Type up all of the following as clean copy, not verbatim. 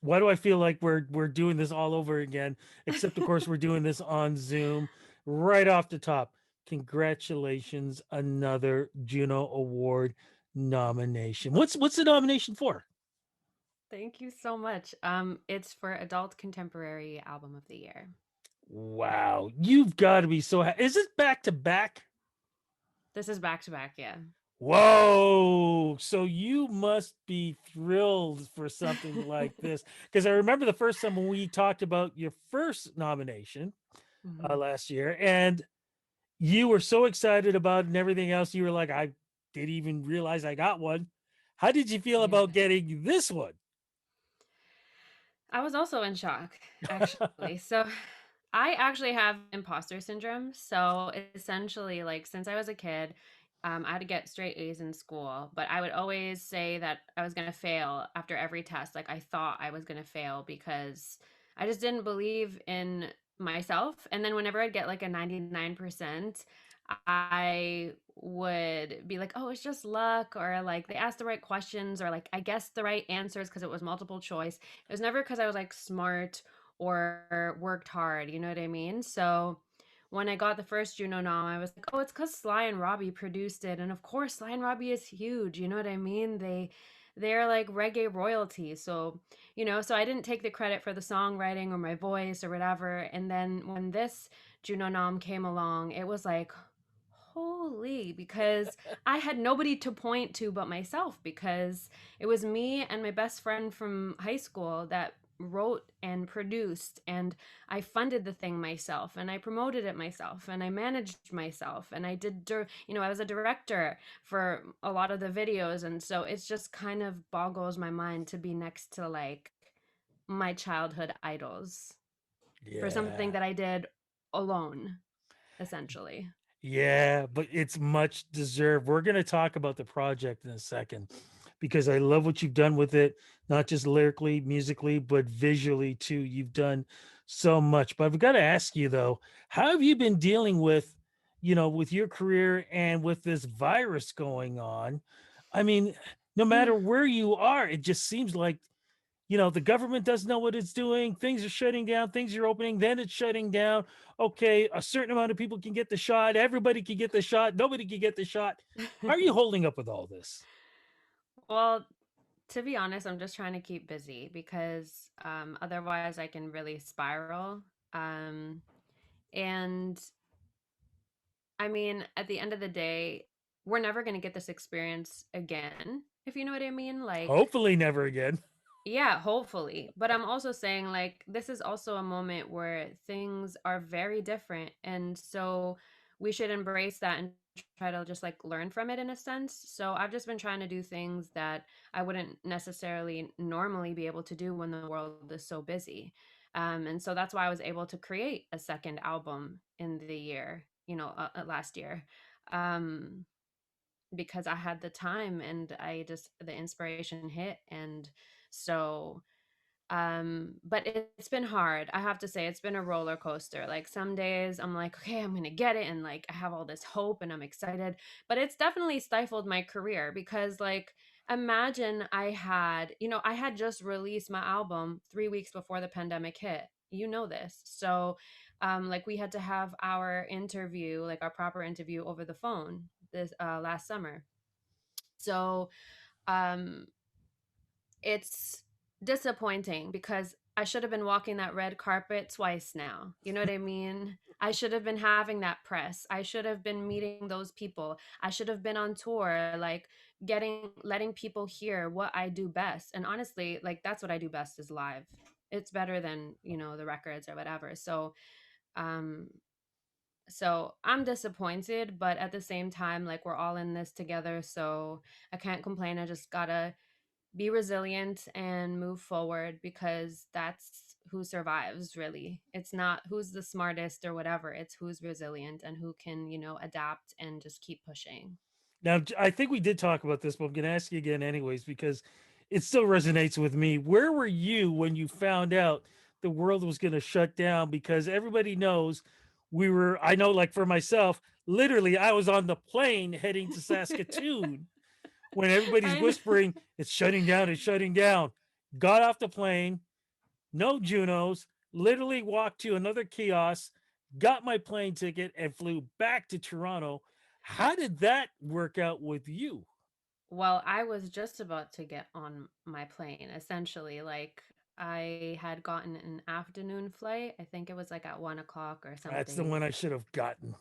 Why do I feel like we're doing this all over again? Except of course we're doing this on Zoom. Right off the top, congratulations, another Juno Award nomination. What's the nomination for? Thank you so much. It's for Adult Contemporary Album of the Year. Wow, you've got to be so. Is it back to back? This is back to back, yeah. Whoa! So you must be thrilled for something like this because I remember the first time when we talked about your first nomination Mhm. last year, and you were so excited about it and everything else. You were like, I didn't even realize I got one. How did you feel Yeah. about getting this one? I was also in shock, actually. So I actually have imposter syndrome. So essentially, like since I was a kid, I had to get straight A's in school, but I would always say that I was going to fail after every test. Like I thought I was going to fail because I just didn't believe in myself. And then whenever I'd get like a 99%, I would be like, oh, it's just luck, or like they asked the right questions, or like I guessed the right answers because it was multiple choice. It was never because I was like smart or worked hard, you know what I mean? So when I got the first Juno nom, I was like, oh, it's because Sly and Robbie produced it. And of course, Sly and Robbie is huge, you know what I mean? They're like reggae royalty. So, so I didn't take the credit for the songwriting or my voice or whatever. And then when this Juno nom came along, it was like, holy, because I had nobody to point to but myself, because it was me and my best friend from high school that wrote and produced, and I funded the thing myself, and I promoted it myself, and I managed myself, and I did I was a director for a lot of the videos. And so it's just kind of boggles my mind to be next to like my childhood idols for something Yeah. that I did alone, essentially. Yeah, but it's much deserved. We're going to talk about the project in a second because I love what you've done with it, not just lyrically, musically, but visually too. You've done so much. But I've got to ask you though, how have you been dealing with, with your career and with this virus going on? I mean, no matter where you are, it just seems like the government doesn't know what it's doing. Things are shutting down, things are opening, then it's shutting down. Okay, a certain amount of people can get the shot, everybody can get the shot, nobody can get the shot. How are you holding up with all this? Well, to be honest, I'm just trying to keep busy because otherwise I can really spiral. Um, and I mean, at the end of the day, we're never going to get this experience again, if you know what I mean. Like, Hopefully never again. yeah, hopefully. But I'm also saying, like, this is also a moment where things are very different. And so we should embrace that and try to just like learn from it in a sense. So I've just been trying to do things that I wouldn't necessarily normally be able to do when the world is so busy. And so that's why I was able to create a second album in the year, last year. Um, because I had the time and the inspiration hit. And so but it's been hard. I have to say it's been a roller coaster. Like some days I'm like, okay, I'm going to get it, and like I have all this hope and I'm excited, but it's definitely stifled my career because like imagine I had just released my album 3 weeks before the pandemic hit. You know this. So like we had to have our interview, like our proper interview over the phone this last summer. So um it's disappointing because I should have been walking that red carpet twice now. You know what I mean? I should have been having that press. I should have been meeting those people. I should have been on tour, like letting people hear what I do best. And honestly, like that's what I do best is live. It's better than, the records or whatever. Um so I'm disappointed, but at the same time, like we're all in this together. So I can't complain. I just gotta be resilient and move forward because that's who survives, really. It's not who's the smartest or whatever, it's who's resilient and who can, adapt and just keep pushing. Now, I think we did talk about this, but I'm going to ask you again, anyways, because it still resonates with me. Where were you when you found out the world was going to shut down? Because everybody knows I know, like for myself, literally, I was on the plane heading to Saskatoon when everybody's I know. whispering, it's shutting down, it's shutting down. Got off the plane. no Junos, literally walked to another kiosk, got my plane ticket, and flew back to Toronto. How did that work out with you? Well, I was just about to get on my plane, essentially. Like, I had gotten an afternoon flight. I think it was like at 1 o'clock or That's the something. one I should have gotten.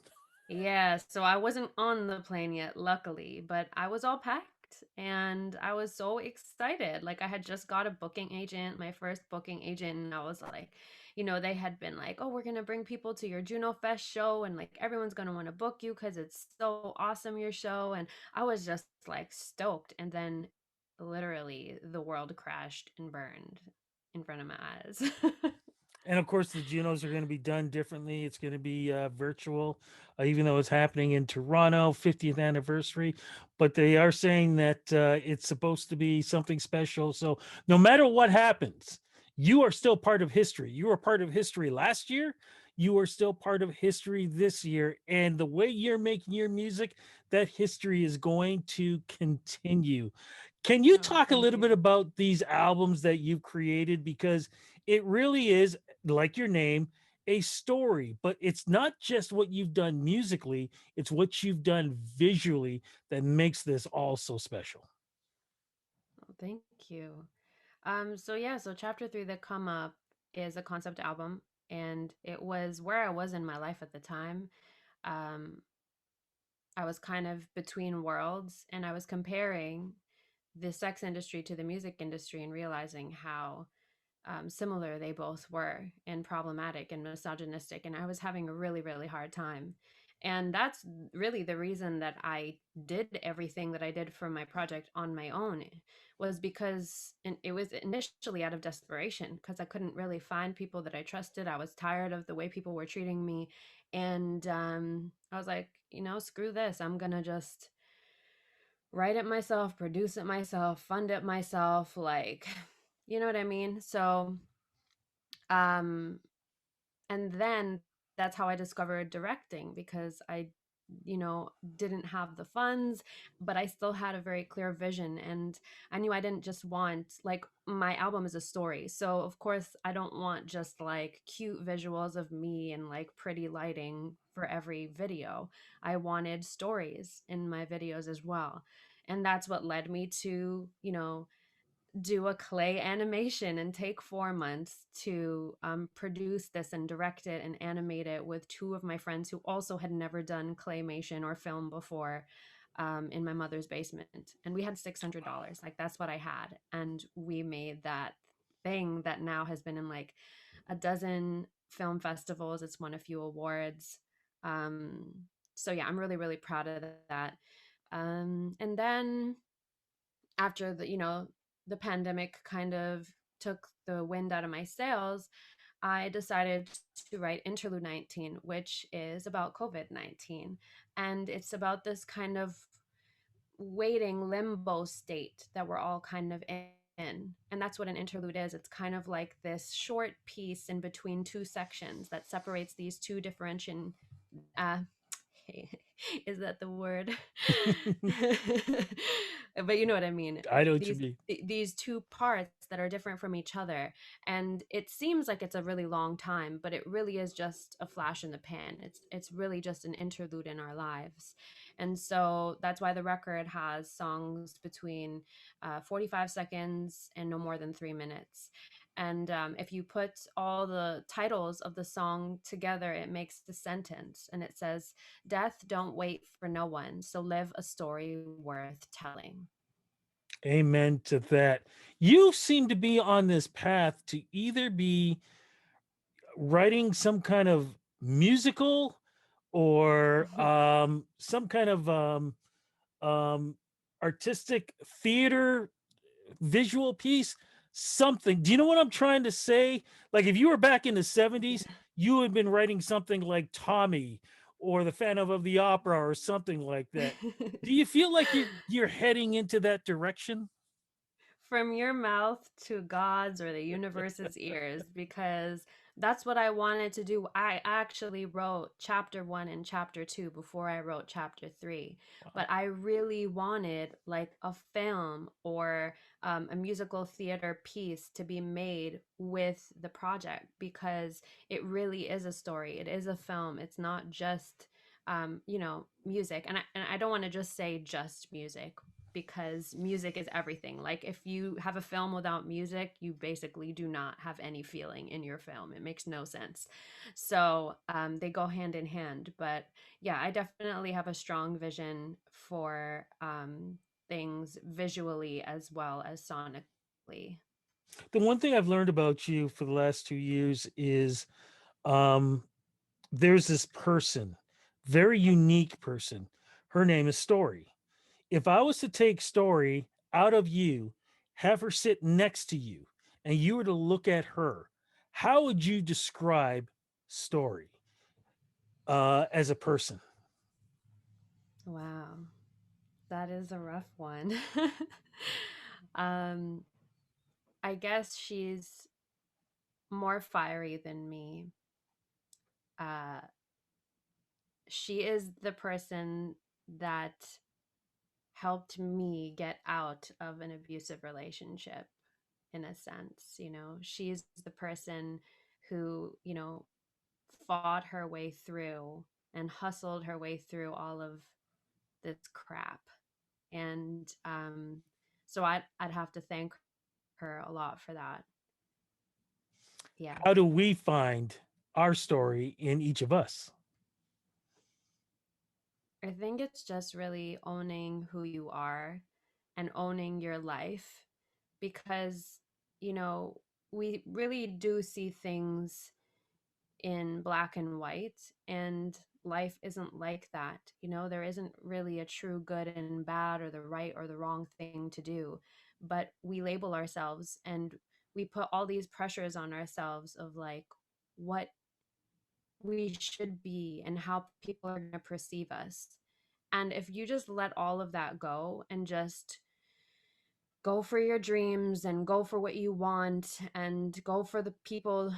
Yeah, so I wasn't on the plane yet, luckily, but I was all packed and I was so excited. Like, I had just got a booking agent, my first booking agent, and I was like, they had been like, "Oh, we're gonna bring people to your Juno Fest show, and like everyone's gonna want to book you because it's so awesome, your show." And I was just like stoked. And then literally the world crashed and burned in front of my eyes. And of course, the Junos are going to be done differently. It's going to be virtual, even though it's happening in Toronto, 50th anniversary. But they are saying that it's supposed to be something special. So no matter what happens, you are still part of history. You were part of history last year. You are still part of history this year. And the way you're making your music, that history is going to continue. Can you Oh, talk a thank little bit you. about these albums that you've created? Because it really is, like your name, a story, but it's not just what you've done musically, it's what you've done visually that makes this all so special. Oh, thank you. So yeah, so chapter three, The Come Up, is a concept album, and it was where I was in my life at the time. Um, I was kind of between worlds, and I was comparing the sex industry to the music industry and realizing how similar they both were and problematic and misogynistic. And I was having a really, really hard time. And that's really the reason that I did everything that I did for my project on my own, was because it was initially out of desperation because I couldn't really find people that I trusted. I was tired of the way people were treating me. And I was like, screw this. I'm going to just write it myself, produce it myself, fund it myself. Like, you know what I mean? So um and then that's how I discovered directing, because I didn't have the funds, but I still had a very clear vision, and I knew I didn't just want, like, my album is a story, so of course I don't want just like cute visuals of me and like pretty lighting for every video. I wanted stories in my videos as well, and that's what led me to do a clay animation and take 4 months to produce this and direct it and animate it with two of my friends who also had never done claymation or film before, in my mother's basement. And we had $600. Like, that's what I had. And we made that thing that now has been in like a dozen film festivals. It's won a few awards. So yeah, I'm really, really proud of that. And then after the pandemic kind of took the wind out of my sails, I decided to write Interlude 19, which is about COVID-19. And it's about this kind of waiting limbo state that we're all kind of in. And that's what an interlude is. It's kind of like this short piece in between two sections that separates these two differentiation, uh, is that the word? But you know what I mean. I know what you these mean. these two parts that are different from each other, and it seems like it's a really long time, but it really is just a flash in the pan. It's really just an interlude in our lives. And so that's why the record has songs between 45 seconds and no more than 3 minutes. And if you put all the titles of the song together, it makes the sentence, and it says, "Death don't wait for no one, so live a story worth telling." Amen to that. You seem to be on this path to either be writing some kind of musical or some kind of um, artistic theater visual piece, something. Do you know what I'm trying to say? Like if you were back in the 70s, you had been writing something like Tommy or the Phantom of the Opera or something like that. Do you feel like you're heading into that direction? from your mouth to God's or the universe's ears, because that's what I wanted to do. I actually wrote chapter 1 and chapter 2 before I wrote chapter 3, Wow. but I really wanted like a film or a musical theater piece to be made with the project, because it really is a story. It is a film. It's not just music. And I don't want to just say just music, because music is everything. Like if you have a film without music, you basically do not have any feeling in your film. It makes no sense. So they go hand in hand. But yeah, I definitely have a strong vision for things visually as well as sonically. The one thing I've learned about you for the last 2 years is um, there's this person, very unique person. Her name is Storry. If I was to take Storry out of you, have her sit next to you, and you were to look at her, how would you describe Storry as a person? Wow, that is a rough one. um, I guess she's more fiery than me. Uh, she is the person that helped me get out of an abusive relationship, in a sense. She's the person who, fought her way through and hustled her way through all of this crap. And so I'd have to thank her a lot for that. Yeah. How do we find our story in each of us? I think it's just really owning who you are and owning your life, because, you know, we really do see things in black and white, and life isn't like that. There isn't really a true good and bad or the right or the wrong thing to do, but we label ourselves and we put all these pressures on ourselves of like what we should be and how people are going to perceive us. And if you just let all of that go and just go for your dreams and go for what you want and go for the people,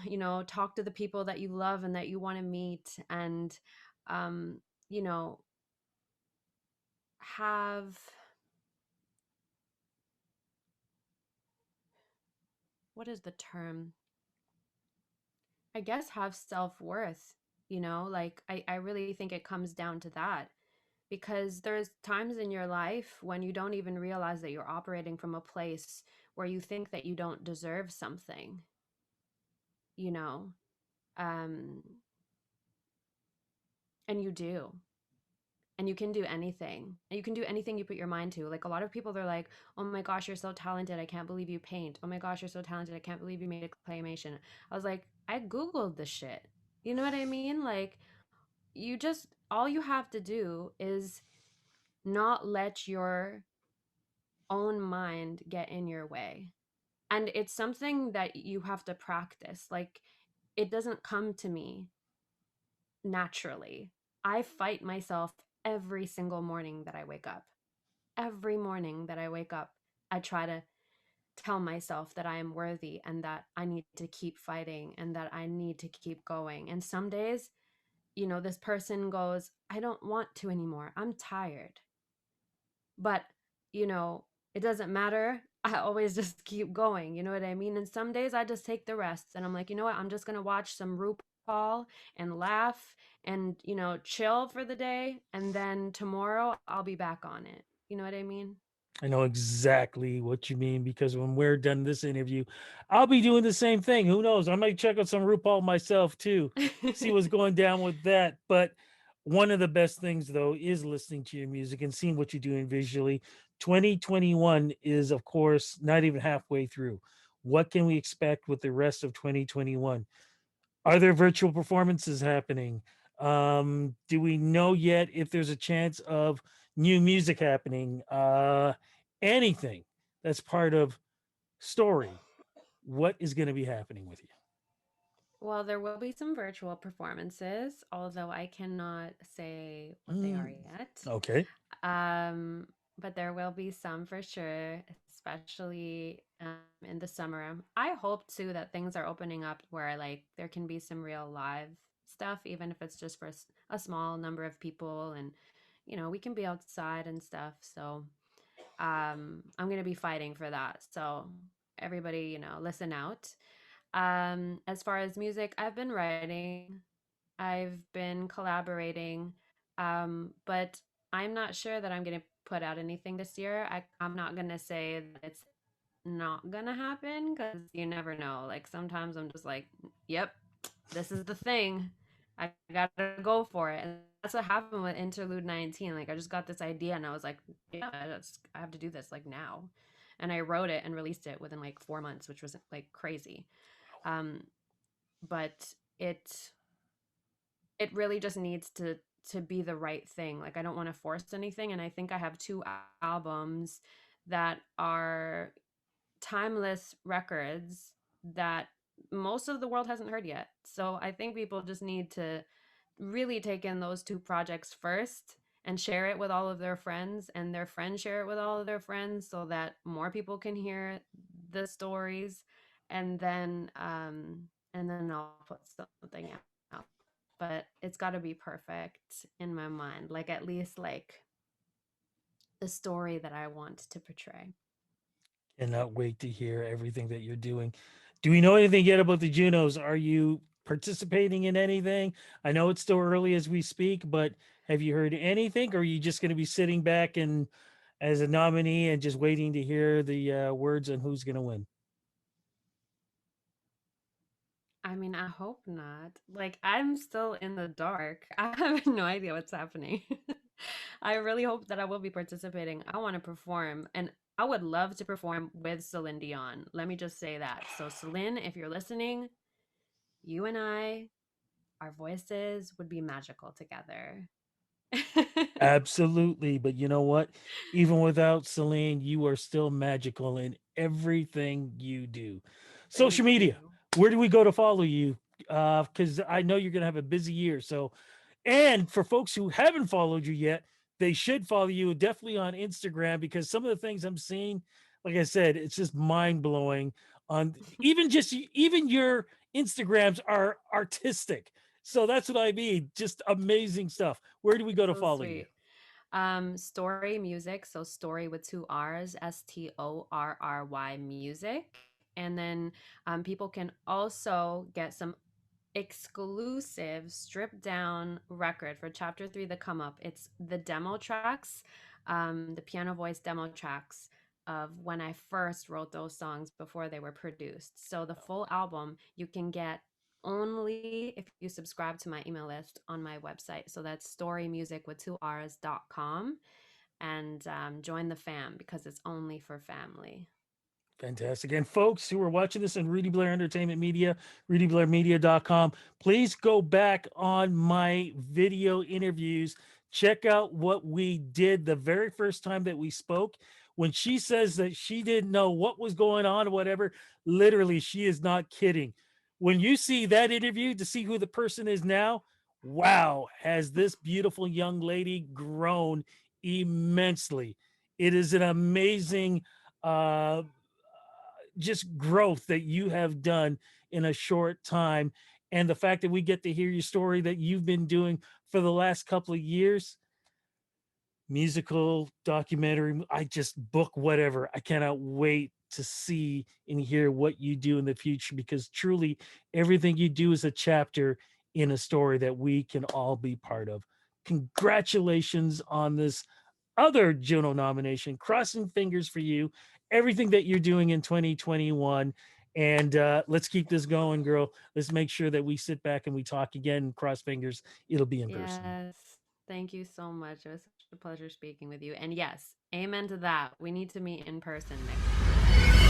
talk to the people that you love and that you want to meet, and um you know have, what is the term, I guess, have self-worth. Like I really think it comes down to that, because there's times in your life when you don't even realize that you're operating from a place where you think that you don't deserve something, you know um and you do. And you can do anything. And you can do anything you put your mind to. Like a lot of people, they're like, "Oh my gosh, you're so talented. I can't believe you paint. Oh my gosh, you're so talented. I can't believe you made a claymation." I was like, I googled this shit. You know what I mean? Like, you just, all you have to do is not let your own mind get in your way. And it's something that you have to practice. Like, it doesn't come to me naturally. I fight myself every single morning that I wake up. Every morning that I wake up, I try to tell myself that I am worthy and that I need to keep fighting and that I need to keep going. And some days, this person goes, I don't want to anymore. I'm tired. But, you know, it doesn't matter. I always just keep going. You know what I mean? And some days I just take the rest and I'm like, you know what? I'm just going to watch some RuPaul and laugh and, chill for the day. And then tomorrow I'll be back on it. You know what I mean? I know exactly what you mean because when we're done this interview, I'll be doing the same thing. Who knows? I might check out some RuPaul myself too, see what's going down with that. But one of the best things, though, is listening to your music and seeing what you're doing visually. 2021 is, of course, not even halfway through. What can we expect with the rest of 2021? Are there virtual performances happening? Do we know yet if there's a chance of new music happening? Anything that's part of Story. What is going to be happening with you? Well, there will be some virtual performances, although I cannot say what they are Mm, yet. okay. Um, but there will be some for sure, especially in the summer. I hope too that things are opening up where like there can be some real live stuff, even if it's just for a small number of people, and we can be outside and stuff. So I'm gonna be fighting for that. So everybody, listen out. As far as music, I've been writing, I've been collaborating, but I'm not sure that I'm going to put out anything this year. I'm not going to say that it's not going to happen because you never know. Like sometimes I'm just like, yep, this is the thing. I got to go for it. And that's what happened with Interlude 19. Like I just got this idea and I was like, yeah, I have to do this like now. And I wrote it and released it within like 4 months, which was like crazy. Um, but it really just needs to be the right thing. Like I don't want to force anything, and I think I have two albums that are timeless records that most of the world hasn't heard yet. So I think people just need to really take in those two projects first and share it with all of their friends, and their friends share it with all of their friends so that more people can hear the stories, and then I'll put something out. But it's got to be perfect in my mind, like at least like the story that I want to portray. Cannot wait to hear everything that you're doing. Do we know anything yet about the Junos? Are you participating in anything? I know it's still early as we speak, but have you heard anything? Or are you just going to be sitting back and as a nominee and just waiting to hear the words on who's going to win? I mean, I hope not. Like, I'm still in the dark. I have no idea what's happening. I really hope that I will be participating. I want to perform, and I would love to perform with Celine Dion. Let me just say that. So, Celine, if you're listening, you and I, our voices would be magical together. Absolutely. But you know what? Even without Celine, you are still magical in everything you do. Social Thank media, you. where do we go to follow you? Because I know you're going to have a busy year. So, and for folks who haven't followed you yet, they should follow you definitely on Instagram because some of the things I'm seeing, like I said, it's just mind blowing. On even your Instagrams are artistic. So that's what I mean. Just amazing stuff. Where do we go to So follow you? sweet. Storry Music, so Story with two R's, Storry Music. And then people can also get some exclusive stripped down record for chapter 3, The Come Up. It's the demo tracks, the piano voice demo tracks of when I first wrote those songs before they were produced. So the full album you can get only if you subscribe to my email list on my website. So that's storymusic with two R's.com, and join the fam because it's only for family. Fantastic. And folks who are watching this on Rudy Blair Entertainment Media, rudyblairmedia.com, please go back on my video interviews. Check out what we did the very first time that we spoke. When she says that she didn't know what was going on or whatever, literally, she is not kidding. When you see that interview to see who the person is now, wow, has this beautiful young lady grown immensely. It is an amazing just growth that you have done in a short time. And the fact that we get to hear your story that you've been doing for the last couple of years, musical, documentary, I just book whatever. I cannot wait to see and hear what you do in the future because truly everything you do is a chapter in a story that we can all be part of. Congratulations on this other Juno nomination. Crossing fingers for you, everything that you're doing in 2021. And let's keep this going, girl. Let's make sure that we sit back and we talk again. Cross fingers, it'll be in person. Yes. Thank you so much. It was such a pleasure speaking with you. And yes, amen to that. We need to meet in person next year.